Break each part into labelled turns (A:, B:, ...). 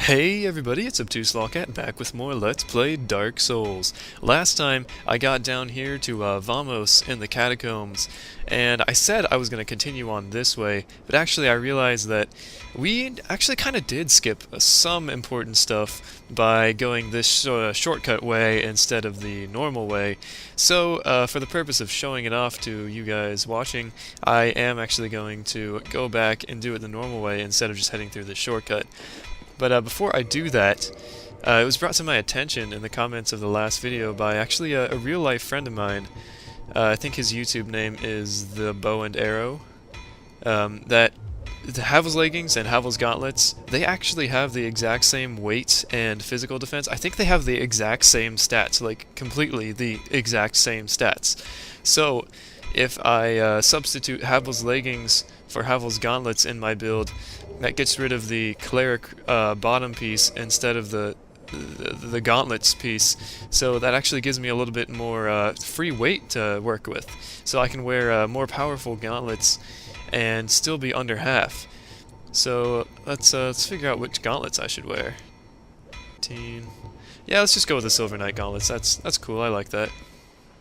A: Hey everybody, it's Obtuse Lolcat back with more Let's Play Dark Souls. Last time I got down here to Vamos in the Catacombs, and I said I was going to continue on this way, but actually I realized that we actually kind of did skip some important stuff by going this shortcut way instead of the normal way. So for the purpose of showing it off to you guys watching, I am actually going to go back and do it the normal way instead of just heading through this shortcut. But before I do that, it was brought to my attention in the comments of the last video by actually a real-life friend of mine. I think his YouTube name is The Bow and Arrow. That the Havel's leggings and Havel's gauntlets, they actually have the exact same weight and physical defense. I think they have the exact same stats, like completely the exact same stats. So if I substitute Havel's leggings for Havel's gauntlets in my build, that gets rid of the cleric bottom piece instead of the gauntlets piece, so that actually gives me a little bit more free weight to work with. So I can wear more powerful gauntlets and still be under half. So let's figure out which gauntlets I should wear. 15. Yeah, let's just go with the Silver Knight gauntlets. That's cool. I like that.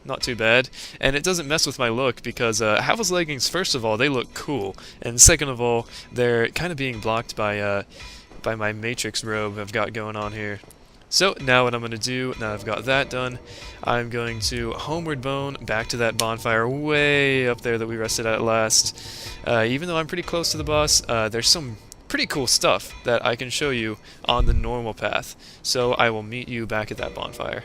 A: Not too bad, and it doesn't mess with my look because Havel's leggings, first of all, they look cool, and second of all, they're kind of being blocked by my matrix robe I've got going on here. So now what I'm going to do, now I've got that done, I'm going to homeward bone back to that bonfire way up there that we rested at last. Even though I'm pretty close to the boss, there's some pretty cool stuff that I can show you on the normal path. So I will meet you back at that bonfire.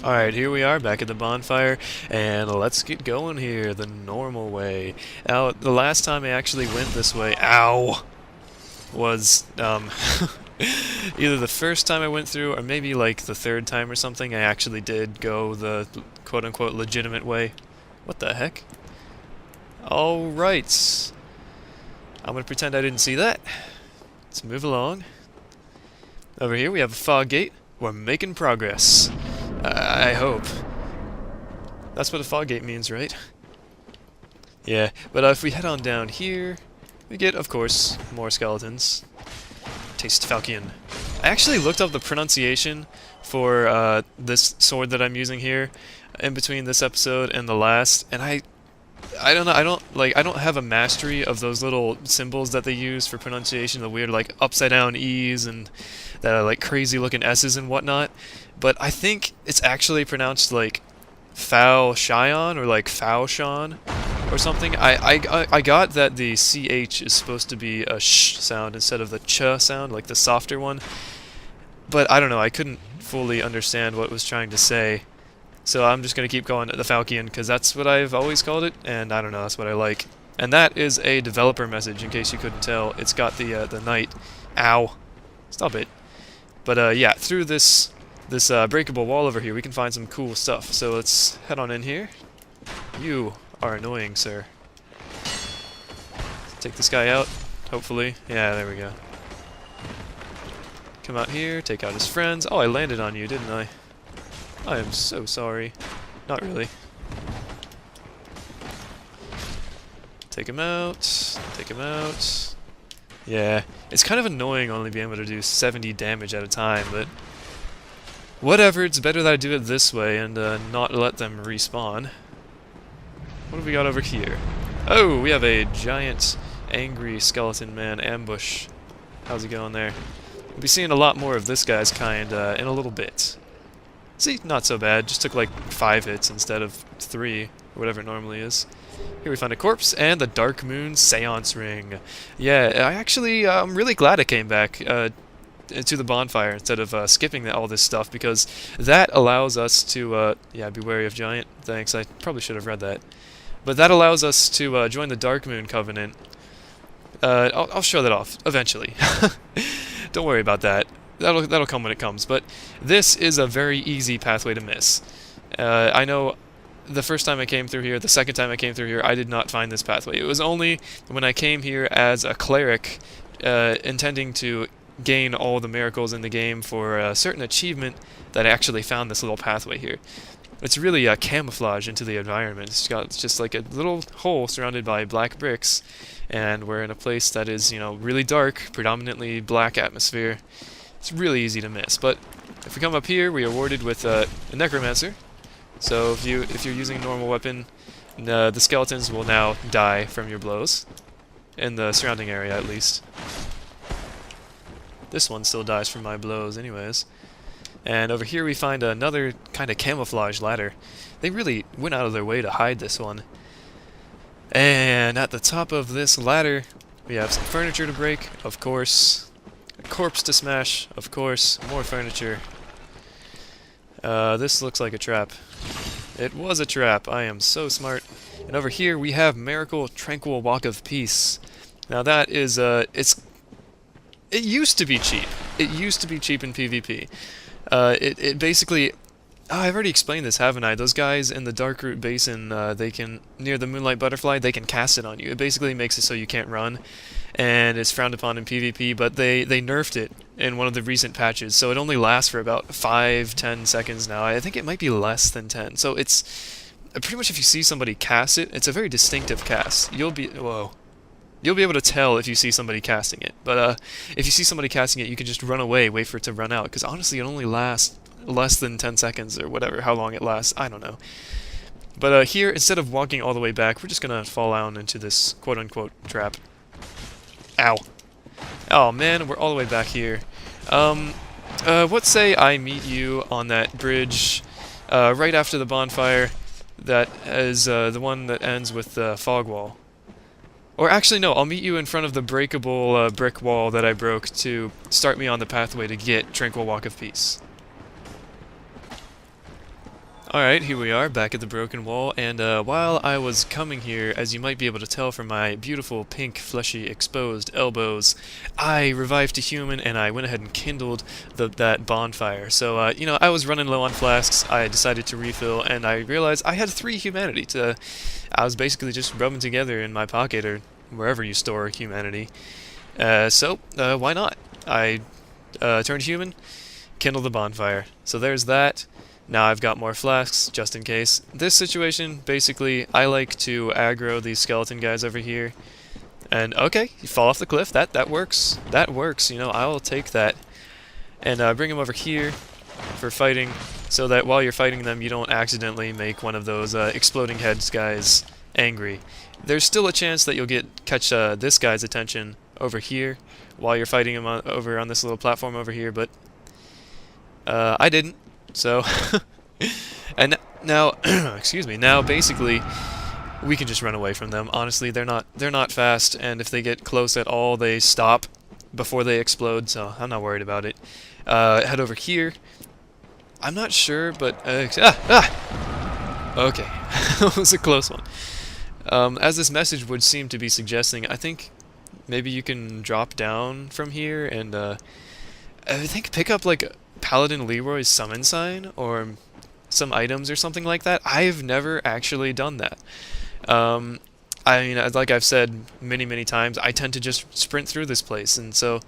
A: Alright, here we are back at the bonfire, and let's get going here the normal way. Now, the last time I actually went this way, was, either the first time I went through, or maybe like the third time or something, I actually did go the quote-unquote legitimate way. What the heck? Alright. I'm gonna pretend I didn't see that. Let's move along. Over here we have a fog gate. We're making progress. I hope. That's what a fog gate means, right? Yeah, but if we head on down here, we get, of course, more skeletons. Taste Falchion. I actually looked up the pronunciation for this sword that I'm using here in between this episode and the last, and I don't know, I don't have a mastery of those little symbols that they use for pronunciation, the weird like upside down E's and the like crazy looking S's and whatnot. But I think it's actually pronounced like Falchion or like Falchion or something. I got that the CH is supposed to be a sh sound instead of the ch sound, like the softer one. But I don't know, I couldn't fully understand what it was trying to say. So I'm just going to keep calling it the Falchion because that's what I've always called it, and I don't know, that's what I like. And that is a developer message, in case you couldn't tell. It's got the knight. Ow. Stop it. But yeah, through this breakable wall over here, we can find some cool stuff. So let's head on in here. You are annoying, sir. Take this guy out, hopefully. Yeah, there we go. Come out here, take out his friends. Oh, I landed on you, didn't I? I am so sorry. Not really. Take him out. Take him out. Yeah, it's kind of annoying only being able to do 70 damage at a time, but whatever, it's better that I do it this way and not let them respawn. What have we got over here? Oh, we have a giant, angry skeleton man ambush. How's it going there? We'll be seeing a lot more of this guy's kind in a little bit. See, not so bad. Just took like 5 hits instead of 3, or whatever it normally is. Here we find a corpse and the Dark Moon Seance Ring. Yeah, I'm really glad I came back to the bonfire instead of skipping all this stuff, because that allows us to, yeah, be wary of giant. Thanks, I probably should have read that. But that allows us to join the Dark Moon Covenant. I'll show that off eventually. Don't worry about that. That'll come when it comes, but this is a very easy pathway to miss. I know the first time I came through here, the second time I came through here, I did not find this pathway. It was only when I came here as a cleric, intending to gain all the miracles in the game for a certain achievement, that I actually found this little pathway here. It's really a camouflage into the environment. It's just like a little hole surrounded by black bricks, and we're in a place that is, really dark, predominantly black atmosphere. It's really easy to miss. But if we come up here, we are awarded with a necromancer. So if you're using a normal weapon, the skeletons will now die from your blows, in the surrounding area at least. This one still dies from my blows, anyways. And over here we find another kind of camouflage ladder. They really went out of their way to hide this one. And at the top of this ladder, we have some furniture to break, of course. A corpse to smash, of course. More furniture. This looks like a trap. It was a trap. I am so smart. And over here we have Miracle Tranquil Walk of Peace. Now that is, it used to be cheap. It used to be cheap in PvP. It basically... Oh, I've already explained this, haven't I? Those guys in the Darkroot Basin, they can... Near the Moonlight Butterfly, they can cast it on you. It basically makes it so you can't run, and it's frowned upon in PvP, but they nerfed it in one of the recent patches, so it only lasts for about 5-10 seconds now. I think it might be less than 10. So it's... Pretty much if you see somebody cast it, it's a very distinctive cast. You'll be... Whoa. You'll be able to tell if you see somebody casting it. But if you see somebody casting it, you can just run away, wait for it to run out. Because honestly, it only lasts less than 10 seconds or whatever, how long it lasts. I don't know. But here, instead of walking all the way back, we're just going to fall down into this quote-unquote trap. Ow. Oh, man, we're all the way back here. Let's say I meet you on that bridge right after the bonfire that is the one that ends with the fog wall. Or actually, no, I'll meet you in front of the breakable brick wall that I broke to start me on the pathway to get Tranquil Walk of Peace. Alright, here we are, back at the broken wall, and while I was coming here, as you might be able to tell from my beautiful pink, fleshy, exposed elbows, I revived to human, and I went ahead and kindled that bonfire. So, I was running low on flasks, I decided to refill, and I realized I had 3 humanity. I was basically just rubbing together in my pocket, or wherever you store humanity. So, why not? I turned human, kindled the bonfire. So there's that. Now I've got more flasks, just in case. This situation, basically, I like to aggro these skeleton guys over here. And, okay, you fall off the cliff. That works. That works, I'll take that. And bring them over here for fighting, so that while you're fighting them, you don't accidentally make one of those exploding heads guys angry. There's still a chance that you'll catch this guy's attention over here while you're fighting him over on this little platform over here, but I didn't. So, and now, excuse me. Now, basically, we can just run away from them. Honestly, they're not fast, and if they get close at all, they stop before they explode. So I'm not worried about it. Head over here. I'm not sure, but okay, that was a close one. As this message would seem to be suggesting, I think maybe you can drop down from here and I think pick up like Paladin Leroy's summon sign or some items or something like that. I've never actually done that. I mean, like I've said many times, I tend to just sprint through this place, and so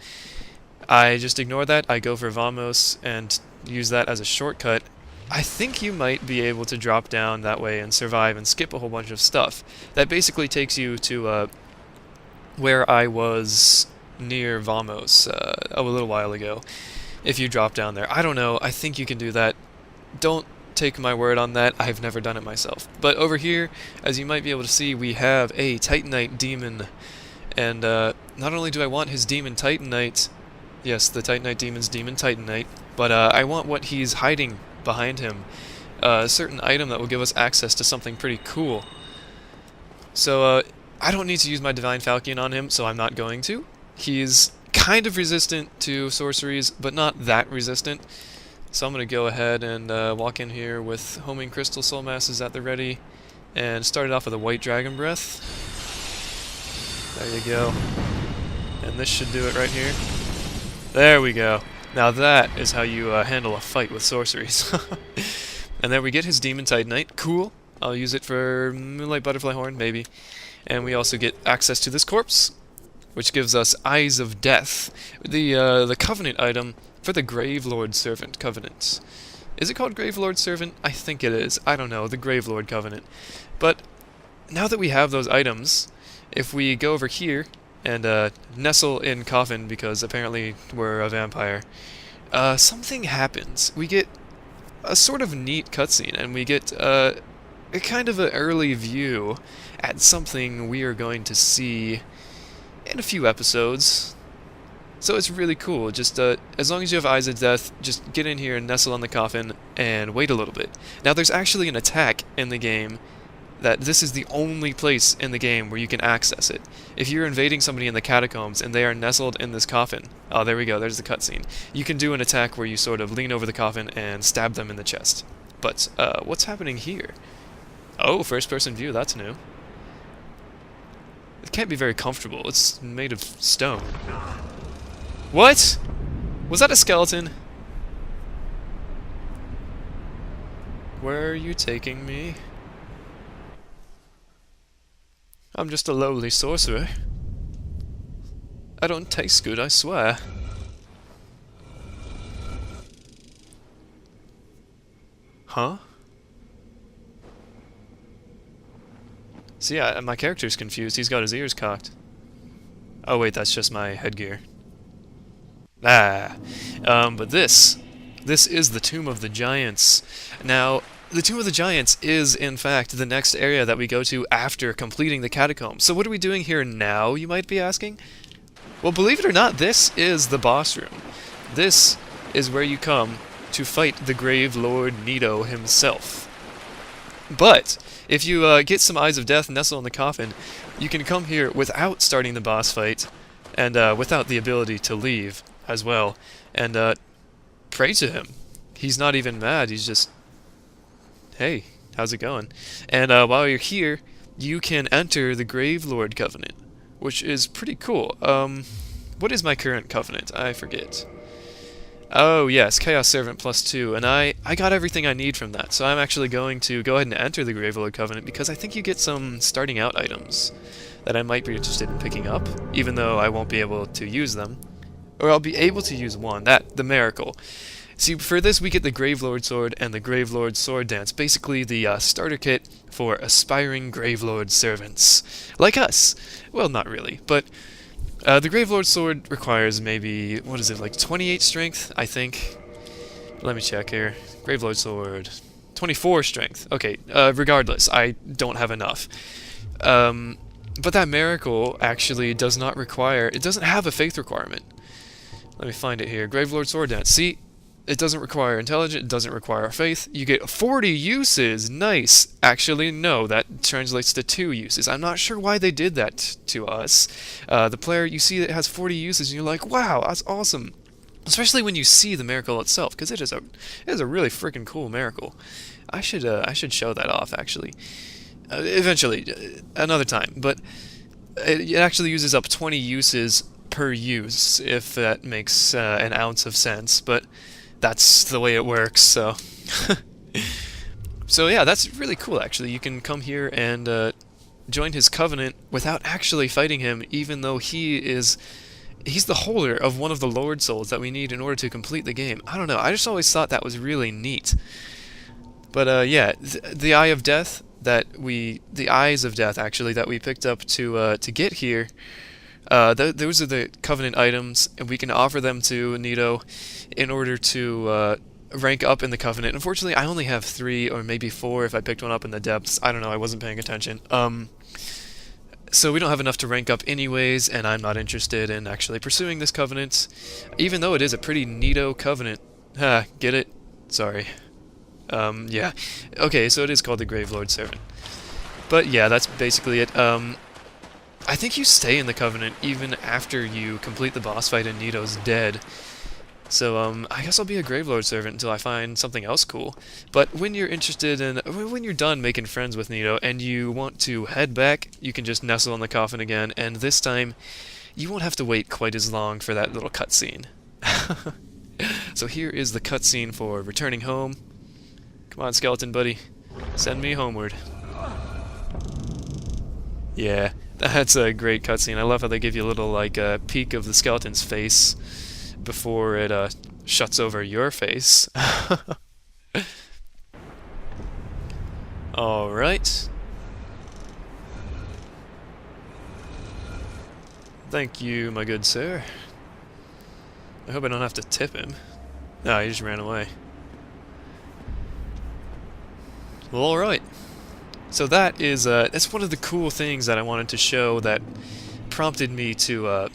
A: I just ignore that. I go for Vamos and use that as a shortcut. I think you might be able to drop down that way and survive and skip a whole bunch of stuff. That basically takes you to where I was near Vamos a little while ago. If you drop down there. I don't know. I think you can do that. Don't take my word on that. I've never done it myself. But over here, as you might be able to see, we have a Titanite demon. And not only do I want his demon Titanite, yes, the Titanite demon's demon Titanite, but I want what he's hiding behind him. A certain item that will give us access to something pretty cool. So I don't need to use my Divine Falchion on him, so I'm not going to. He's kind of resistant to sorceries, but not that resistant. So I'm going to go ahead and walk in here with Homing Crystal Soul Masses at the ready, and start it off with a White Dragon Breath. There you go. And this should do it right here. There we go. Now that is how you handle a fight with sorceries. And there we get his Demon Titanite. Cool. I'll use it for Moonlight Butterfly Horn, maybe. And we also get access to this corpse, which gives us Eyes of Death, the Covenant item for the Gravelord Servant Covenant. Is it called Gravelord Servant? I think it is. I don't know, the Gravelord Covenant. But now that we have those items, if we go over here and nestle in Coffin, because apparently we're a vampire, something happens. We get a sort of neat cutscene, and we get a kind of an early view at something we are going to see in a few episodes. So it's really cool. Just as long as you have Eyes of Death, just get in here and nestle on the coffin and wait a little bit. Now there's actually an attack in the game that this is the only place in the game where you can access it. If you're invading somebody in the catacombs and they are nestled in this coffin, oh, there we go, there's the cutscene. You can do an attack where you sort of lean over the coffin and stab them in the chest. But what's happening here? Oh, first-person view, that's new. It can't be very comfortable. It's made of stone. What? Was that a skeleton? Where are you taking me? I'm just a lowly sorcerer. I don't taste good, I swear. Huh? See, my character's confused. He's got his ears cocked. Oh wait, that's just my headgear. But this is the Tomb of the Giants. Now, the Tomb of the Giants is, in fact, the next area that we go to after completing the Catacombs. So what are we doing here now, you might be asking? Well, believe it or not, this is the boss room. This is where you come to fight the Gravelord Nito himself. But if you get some Eyes of Death, nestle in the coffin, you can come here without starting the boss fight, and without the ability to leave as well, and pray to him. He's not even mad, he's just, hey, how's it going? And while you're here, you can enter the Gravelord Covenant, which is pretty cool. What is my current covenant? I forget. Oh yes, Chaos Servant +2, and I got everything I need from that, so I'm actually going to go ahead and enter the Gravelord Covenant because I think you get some starting out items that I might be interested in picking up, even though I won't be able to use them. Or I'll be able to use one, the Miracle. See, for this we get the Gravelord Sword and the Gravelord Sword Dance, basically the starter kit for aspiring Gravelord servants. Like us! Well, not really, but the Gravelord Sword requires maybe, what is it, like 28 strength, I think? Let me check here. Gravelord Sword, 24 strength. Okay, regardless, I don't have enough. But that Miracle actually does not require, it doesn't have a faith requirement. Let me find it here. Gravelord Sword Dance. See, it doesn't require intelligence, it doesn't require faith. You get 40 uses. Nice. Actually, no, that translates to 2 uses. I'm not sure why they did that to us. The player, you see it has 40 uses, and you're like, wow, that's awesome. Especially when you see the Miracle itself, because it is a really freaking cool Miracle. I should show that off, actually. Eventually, another time. But it actually uses up 20 uses per use, if that makes an ounce of sense, but that's the way it works, so... So yeah, that's really cool, actually. You can come here and join his covenant without actually fighting him, even though he's the holder of one of the Lord Souls that we need in order to complete the game. I don't know, I just always thought that was really neat. But yeah, the Eye of Death the Eyes of Death, actually, that we picked up to get here, those are the Covenant items, and we can offer them to Nito in order to rank up in the Covenant. Unfortunately, I only have 3 or maybe 4 if I picked one up in the depths. I don't know, I wasn't paying attention. So we don't have enough to rank up anyways, and I'm not interested in actually pursuing this Covenant, even though it is a pretty neato Covenant. Ha, get it? Sorry. Yeah. Okay, so it is called the Gravelord Servant. But yeah, that's basically it. I think you stay in the Covenant even after you complete the boss fight and Nito's dead. So, I guess I'll be a Gravelord Servant until I find something else cool. But when you're interested in, when you're done making friends with Nito and you want to head back, you can just nestle in the coffin again, and this time, you won't have to wait quite as long for that little cutscene. So here is the cutscene for returning home. Come on, skeleton buddy. Send me homeward. Yeah, that's a great cutscene. I love how they give you a little, like, peek of the skeleton's face before it shuts over your face. Alright. Thank you, my good sir. I hope I don't have to tip him. No, he just ran away. Well, alright. So that is, that's one of the cool things that I wanted to show that prompted me to,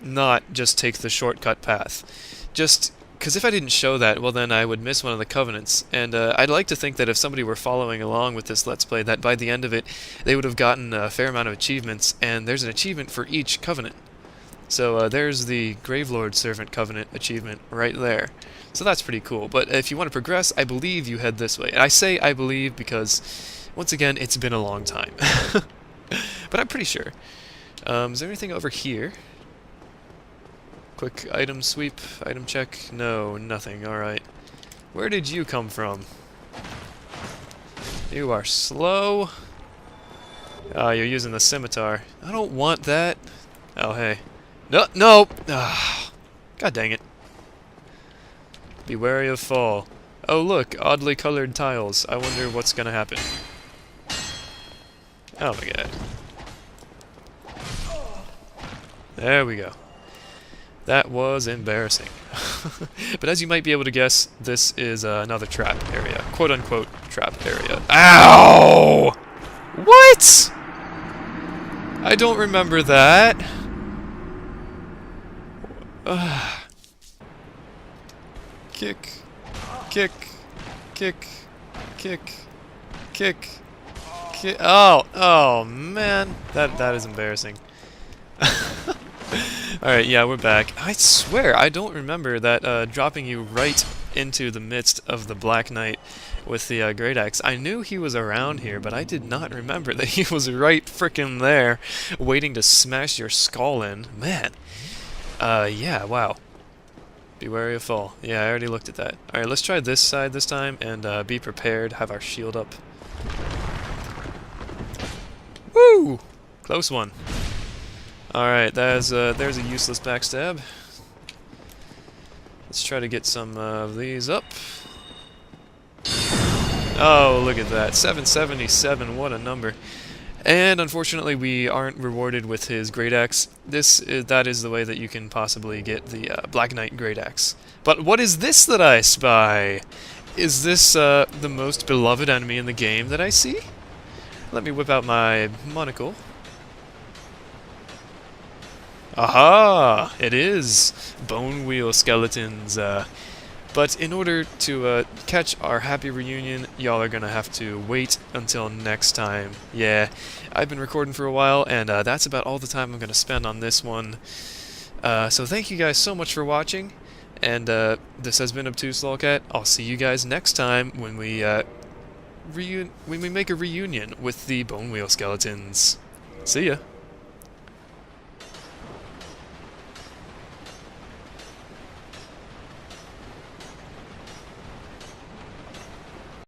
A: not just take the shortcut path. Just because if I didn't show that, well then I would miss one of the covenants. And I'd like to think that if somebody were following along with this Let's Play, that by the end of it, they would have gotten a fair amount of achievements, and there's an achievement for each covenant. So there's the Gravelord Servant Covenant achievement right there. So that's pretty cool. But if you want to progress, I believe you head this way. And I say I believe because, once again, it's been a long time. But I'm pretty sure. Is there anything over here? Quick item sweep, item check. No, nothing. Alright. Where did you come from? You are slow. Ah, you're using the scimitar. I don't want that. Oh, hey. No, no! Ah, God dang it. Be wary of fall. Oh, look, oddly colored tiles. I wonder what's gonna happen. Oh my god. There we go. That was embarrassing. But as you might be able to guess, this is another trap area. Quote-unquote trap area. Ow! What?! I don't remember that. Kick. Kick. Kick. Kick. Kick. Kick. Oh! Oh, man. That is embarrassing. Alright, yeah, we're back. I swear, I don't remember that dropping you right into the midst of the Black Knight with the Great Axe. I knew he was around here, but I did not remember that he was right frickin' there, waiting to smash your skull in. Man. Yeah, wow. Be wary of fall. Yeah, I already looked at that. Alright, let's try this side this time, and be prepared, have our shield up. Woo! Close one. Alright, there's a useless backstab. Let's try to get some of these up. Oh, look at that. 777, what a number. And unfortunately we aren't rewarded with his Great Axe. That is the way that you can possibly get the Black Knight Great Axe. But what is this that I spy? Is this the most beloved enemy in the game that I see? Let me whip out my monocle. Aha! It is bone wheel skeletons. But in order to catch our happy reunion, y'all are gonna have to wait until next time. Yeah, I've been recording for a while, and that's about all the time I'm gonna spend on this one. So thank you guys so much for watching, and this has been Obtuse Lolcat. I'll see you guys next time when we make a reunion with the bone wheel skeletons. See ya!